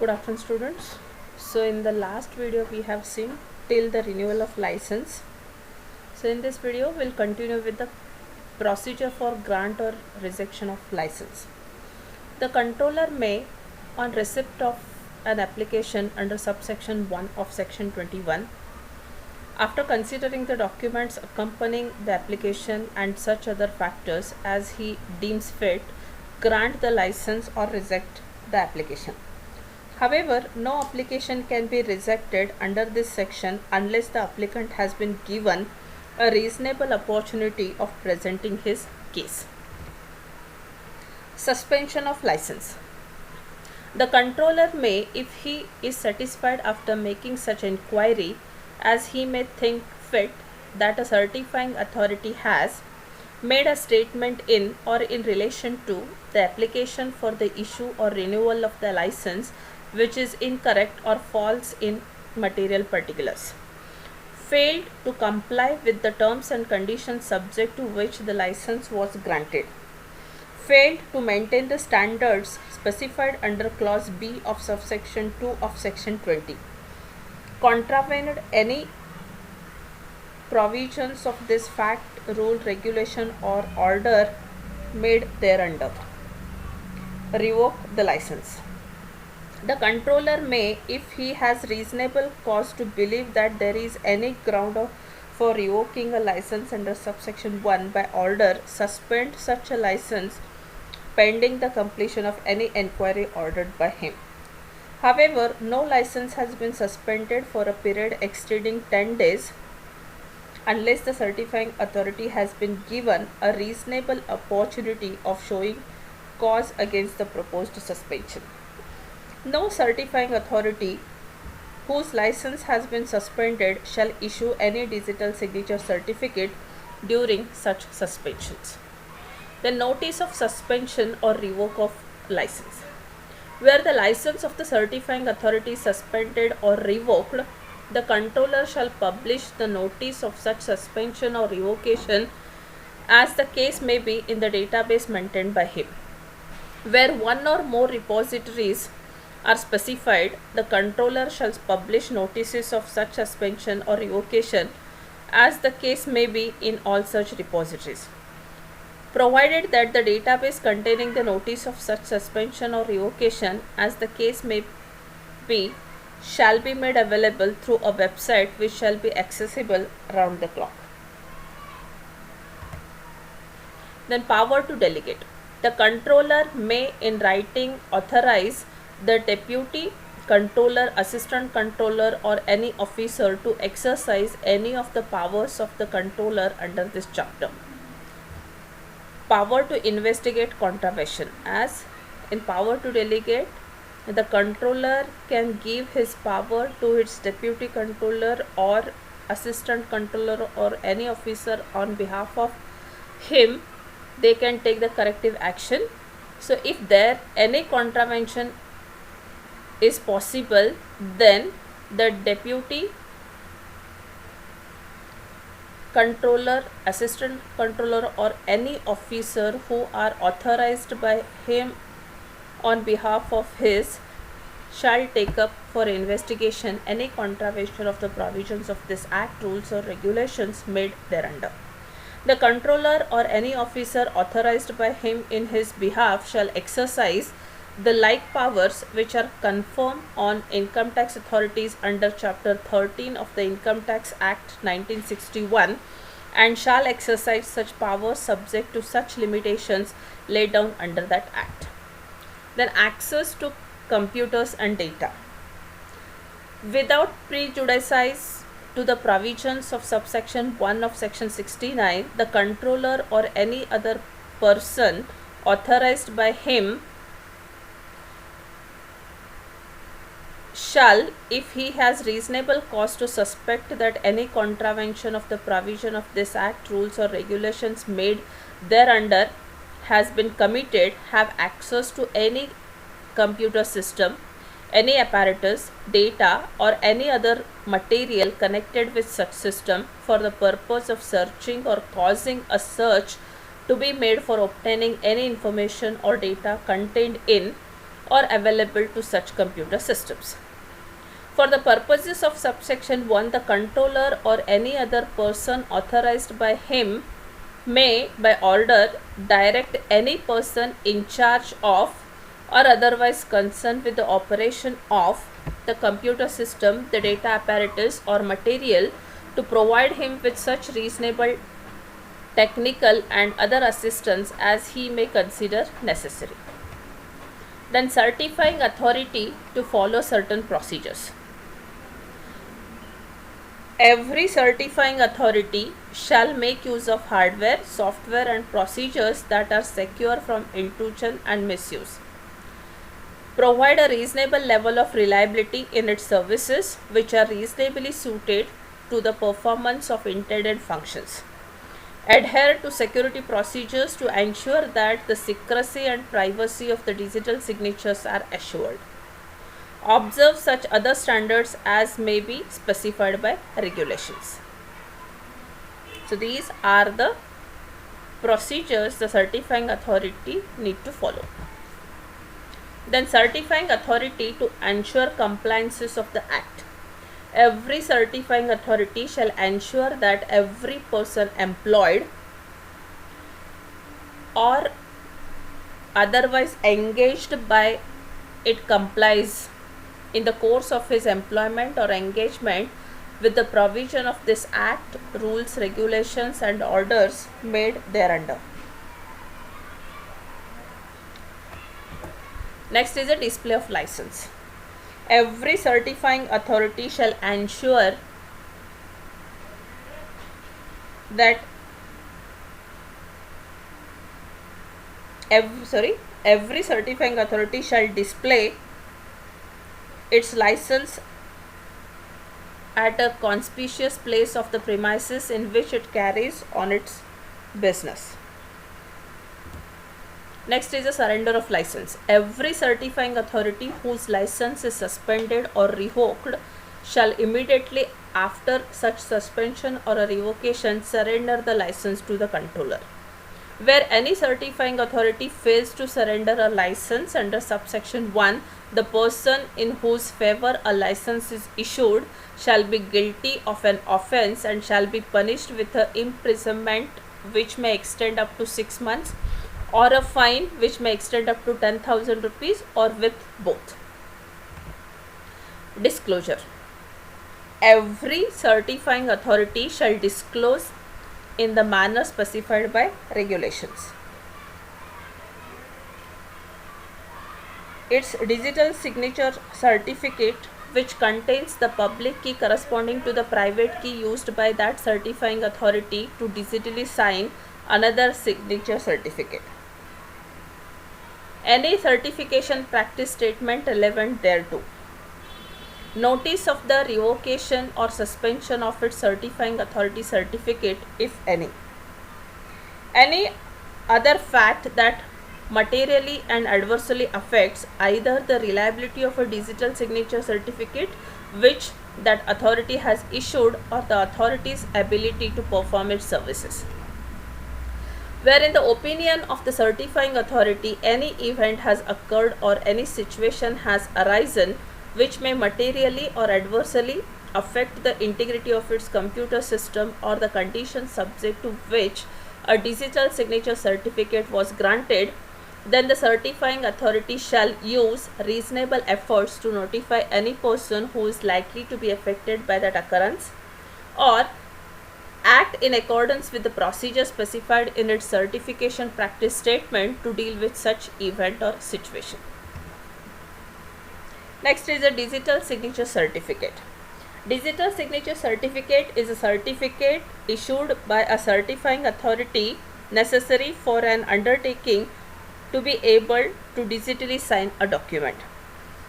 Good afternoon, students. So in the last video we have seen till the renewal of license. So in this video we'll continue with the procedure for grant or rejection of license. The controller may, on receipt of an application under subsection 1 of section 21, after considering the documents accompanying the application and such other factors as he deems fit, grant the license or reject the application. However, no application can be rejected under this section unless the applicant has been given a reasonable opportunity of presenting his case. Suspension of license. The controller may, if he is satisfied after making such inquiry as he may think fit, that a certifying authority has made a statement in or in relation to the application for the issue or renewal of the license which is incorrect or false in material particulars, failed to comply with the terms and conditions subject to which the license was granted, failed to maintain the standards specified under clause B of subsection 2 of section 20, contravened any provisions of this fact, rule, regulation or order made thereunder, revoke the license. The controller may, if he has reasonable cause to believe that there is any ground for revoking a license under subsection 1 by order, suspend such a license pending the completion of any inquiry ordered by him. However, no license has been suspended for a period exceeding 10 days unless the certifying authority has been given a reasonable opportunity of showing cause against the proposed suspension. No certifying authority whose license has been suspended shall issue any digital signature certificate during such suspensions. The notice of suspension or revoke of license. Where the license of the certifying authority is suspended or revoked, the controller shall publish the notice of such suspension or revocation as the case may be in the database maintained by him. Where one or more repositories are specified, the controller shall publish notices of such suspension or revocation as the case may be in all such repositories, provided that the database containing the notice of such suspension or revocation as the case may be shall be made available through a website which shall be accessible round the clock. Then power to delegate. The controller may in writing authorize the deputy controller, assistant controller or any officer to exercise any of the powers of the controller under this chapter. Power to investigate contravention. As in power to delegate, the controller can give his power to its deputy controller or assistant controller or any officer on behalf of him. They can take the corrective action. So if there any contravention is possible, then the deputy controller, assistant controller or any officer who are authorized by him on behalf of his shall take up for investigation any contravention of the provisions of this act, rules or regulations made thereunder. The controller or any officer authorized by him in his behalf shall exercise the like powers which are conferred on income tax authorities under chapter 13 of the Income Tax Act 1961 and shall exercise such powers subject to such limitations laid down under that act. Then access to computers and data. Without prejudice to the provisions of subsection 1 of section 69, the controller or any other person authorized by him shall, if he has reasonable cause to suspect that any contravention of the provision of this act, rules or regulations made thereunder has been committed, have access to any computer system, any apparatus, data or any other material connected with such system for the purpose of searching or causing a search to be made for obtaining any information or data contained in or available to such computer systems. For the purposes of subsection 1, the controller or any other person authorized by him may, by order, direct any person in charge of or otherwise concerned with the operation of the computer system, the data apparatus or material, to provide him with such reasonable technical and other assistance as he may consider necessary. Then certifying authority to follow certain procedures. Every certifying authority shall make use of hardware, software and procedures that are secure from intrusion and misuse. Provide a reasonable level of reliability in its services which are reasonably suited to the performance of intended functions. Adhere to security procedures to ensure that the secrecy and privacy of the digital signatures are assured. Observe such other standards as may be specified by regulations. So these are the procedures the certifying authority need to follow. Then certifying authority to ensure compliances of the act. Every certifying authority shall ensure that every person employed or otherwise engaged by it complies in the course of his employment or engagement with the provision of this act, rules, regulations and orders made thereunder. Next is a display of license. Every certifying authority shall ensure that every certifying authority shall display its license at a conspicuous place of the premises in which it carries on its business. Next is a surrender of license. Every certifying authority whose license is suspended or revoked shall immediately after such suspension or a revocation surrender the license to the controller. Where any certifying authority fails to surrender a license under subsection 1, the person in whose favor a license is issued shall be guilty of an offence and shall be punished with an imprisonment which may extend up to 6 months or a fine which may extend up to 10,000 rupees or with both. Disclosure. Every certifying authority shall disclose in the manner specified by regulations its digital signature certificate which contains the public key corresponding to the private key used by that certifying authority to digitally sign another signature certificate. Any certification practice statement relevant thereto. Notice of the revocation or suspension of its certifying authority certificate, if any. Any other fact that materially and adversely affects either the reliability of a digital signature certificate which that authority has issued or the authority's ability to perform its services. Where in the opinion of the certifying authority any event has occurred or any situation has arisen which may materially or adversely affect the integrity of its computer system or the conditions subject to which a digital signature certificate was granted, then the certifying authority shall use reasonable efforts to notify any person who is likely to be affected by that occurrence or act in accordance with the procedure specified in its certification practice statement to deal with such event or situation. Next is a digital signature certificate. Digital signature certificate is a certificate issued by a certifying authority necessary for an undertaking to be able to digitally sign a document.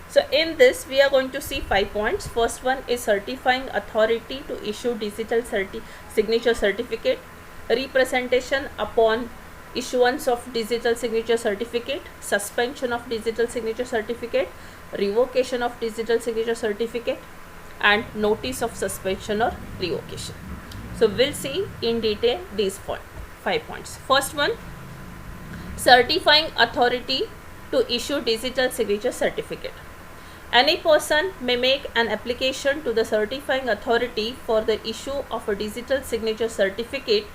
So in this we are going to see 5 points. First one is certifying authority to issue digital signature certificate, representation upon issuance of digital signature certificate, suspension of digital signature certificate, revocation of digital signature certificate and notice of suspension or revocation. So we'll see in detail these 5 points. First one, certifying authority to issue digital signature certificate. Any person may make an application to the certifying authority for the issue of a digital signature certificate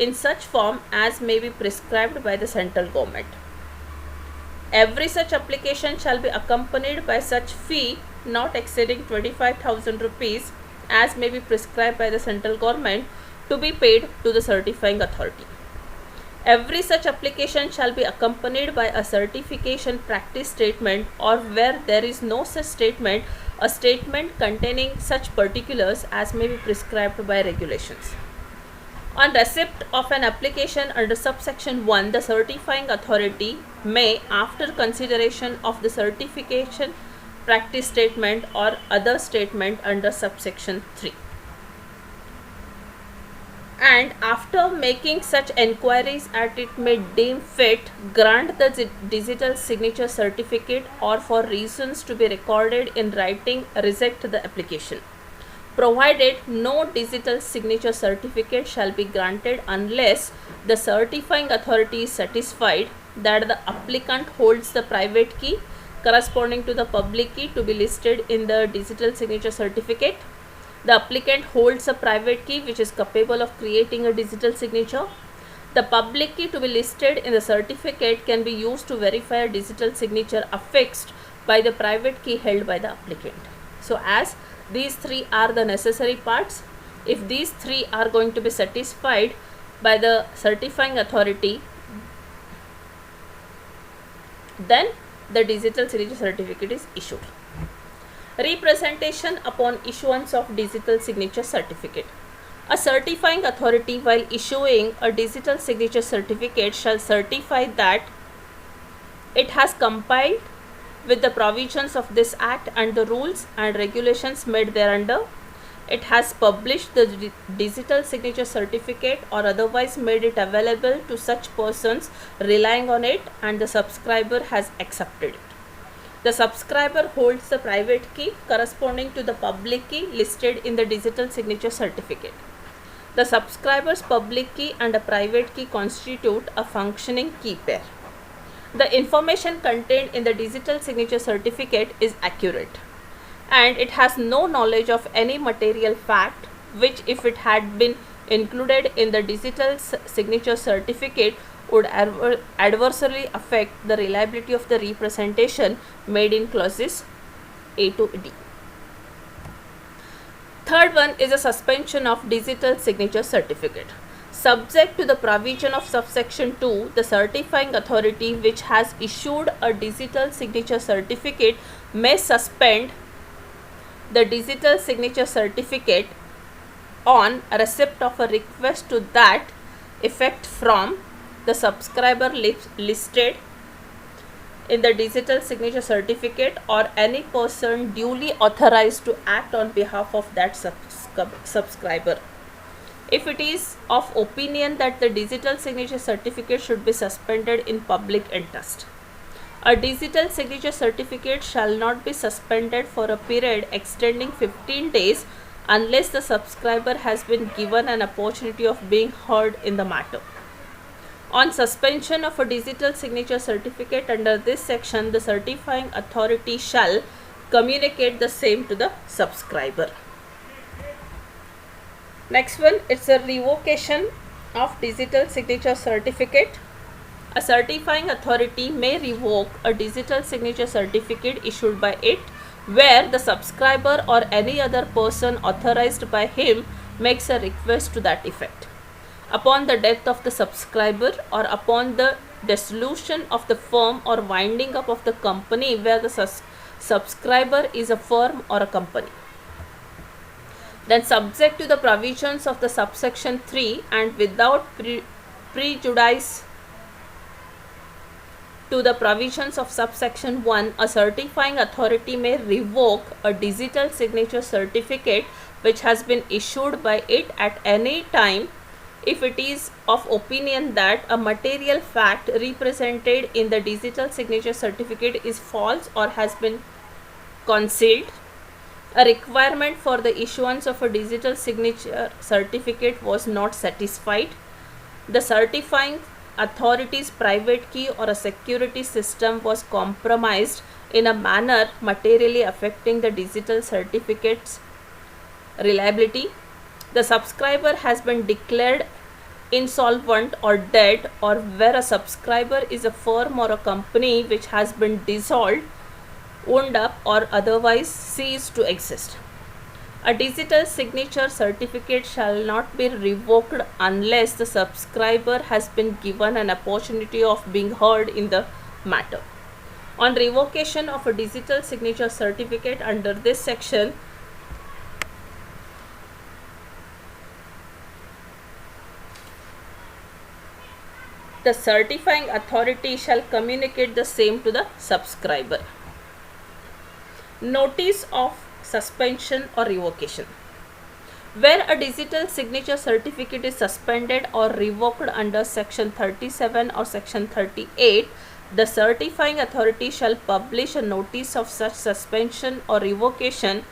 in such form as may be prescribed by the central government. Every such application shall be accompanied by such fee not exceeding 25,000 rupees as may be prescribed by the central government to be paid to the certifying authority. Every such application shall be accompanied by a certification practice statement, or where there is no such statement, a statement containing such particulars as may be prescribed by regulations. On receipt of an application under subsection 1, the certifying authority may, after consideration of the certification practice statement or other statement under subsection 3, and after making such enquiries as it may deem fit, grant the digital signature certificate, or for reasons to be recorded in writing reject the application, provided no digital signature certificate shall be granted unless the certifying authority is satisfied that the applicant holds the private key corresponding to the public key to be listed in the digital signature certificate. The applicant holds a private key which is capable of creating a digital signature. The public key to be listed in the certificate can be used to verify a digital signature affixed by the private key held by the applicant. So as these three are the necessary parts, if these three are going to be satisfied by the certifying authority, then the digital signature certificate is issued. Representation upon issuance of digital signature certificate. A certifying authority, while issuing a digital signature certificate, shall certify that it has complied with the provisions of this Act and the rules and regulations made thereunder. It has published the digital signature certificate or otherwise made it available to such persons relying on it, and the subscriber has accepted it. The subscriber holds the private key corresponding to the public key listed in the digital signature certificate. The subscriber's public key and a private key constitute a functioning key pair. The information contained in the digital signature certificate is accurate, and it has no knowledge of any material fact which, if it had been included in the digital signature certificate, would adversely affect the reliability of the representation made in clauses A to D. Third one is a suspension of digital signature certificate. Subject to the provision of subsection 2, the certifying authority which has issued a digital signature certificate may suspend the digital signature certificate on receipt of a request to that effect from the subscriber listed in the digital signature certificate or any person duly authorized to act on behalf of that subscriber. If it is of opinion that the digital signature certificate should be suspended in public interest, a digital signature certificate shall not be suspended for a period extending 15 days unless the subscriber has been given an opportunity of being heard in the matter. On suspension of a digital signature certificate under this section, the certifying authority shall communicate the same to the subscriber. Next one, it's a revocation of digital signature certificate. A certifying authority may revoke a digital signature certificate issued by it where the subscriber or any other person authorized by him makes a request to that effect. Upon the death of the subscriber or upon the dissolution of the firm or winding up of the company where the subscriber is a firm or a company. Then, subject to the provisions of the subsection 3 and without prejudice to the provisions of subsection 1, a certifying authority may revoke a digital signature certificate which has been issued by it at any time if it is of opinion that a material fact represented in the digital signature certificate is false or has been concealed. A requirement for the issuance of a digital signature certificate was not satisfied. The certifying authority's private key or a security system was compromised in a manner materially affecting the digital certificate's reliability, the subscriber has been declared insolvent or dead, or where a subscriber is a firm or a company which has been dissolved, wound up, or otherwise ceased to exist. A digital signature certificate shall not be revoked unless the subscriber has been given an opportunity of being heard in the matter. On revocation of a digital signature certificate under this section, the certifying authority shall communicate the same to the subscriber. Notice of suspension or revocation. Where a digital signature certificate is suspended or revoked under section 37 or section 38, the certifying authority shall publish a notice of such suspension or revocation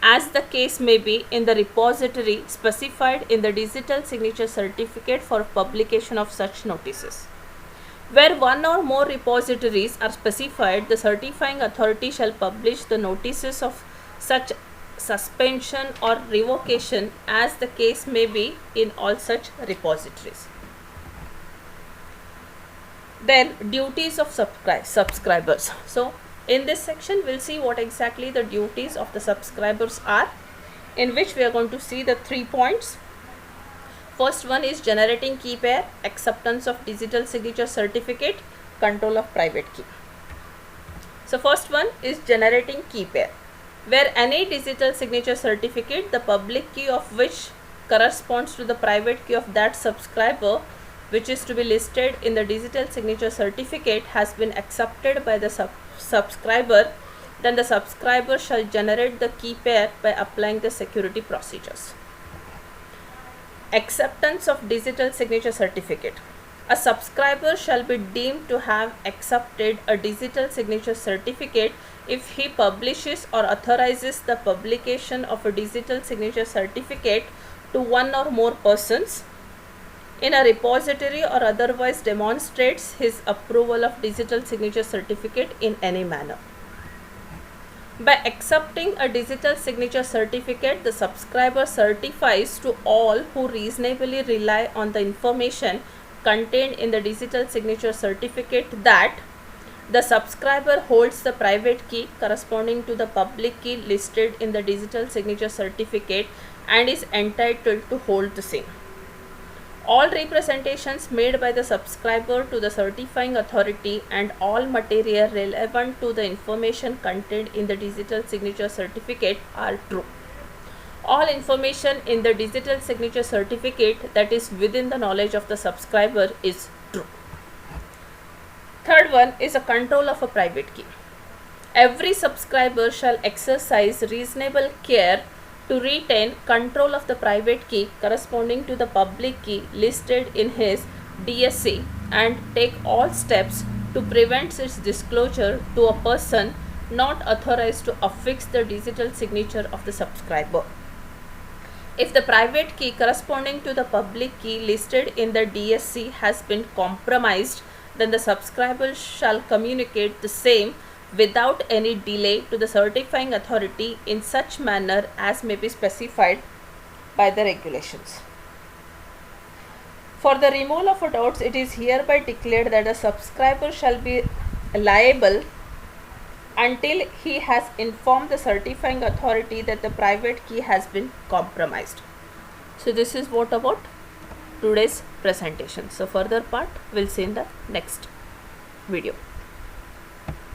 as the case may be in the repository specified in the digital signature certificate for publication of such notices. Where one or more repositories are specified, the certifying authority shall publish the notices of such suspension or revocation as the case may be in all such repositories. Then duties of subscribers. So in this section we'll see what exactly the duties of the subscribers are, in which we are going to see the 3 points. First one is generating key pair, acceptance of digital signature certificate, control of private key. So first one is generating key pair. Where any digital signature certificate, the public key of which corresponds to the private key of that subscriber, which is to be listed in the digital signature certificate, has been accepted by the subscriber, then the subscriber shall generate the key pair by applying the security procedures. Acceptance of digital signature certificate. A subscriber shall be deemed to have accepted a digital signature certificate if he publishes or authorizes the publication of a digital signature certificate to one or more persons in a repository or otherwise demonstrates his approval of digital signature certificate in any manner. By accepting a digital signature certificate, the subscriber certifies to all who reasonably rely on the information contained in the digital signature certificate that the subscriber holds the private key corresponding to the public key listed in the digital signature certificate and is entitled to hold the same. All representations made by the subscriber to the certifying authority and all material relevant to the information contained in the digital signature certificate are true. All information in the digital signature certificate that is within the knowledge of the subscriber is true. Third one is a control of a private key. Every subscriber shall exercise reasonable care to retain control of the private key corresponding to the public key listed in his DSC and take all steps to prevent its disclosure to a person not authorized to affix the digital signature of the subscriber. If the private key corresponding to the public key listed in the DSC has been compromised, then the subscriber shall communicate the same without any delay to the certifying authority in such manner as may be specified by the regulations. For the removal of a doubts, it is hereby declared that the subscriber shall be liable until he has informed the certifying authority that the private key has been compromised. So this is what about today's presentation. So further part we'll see in the next video.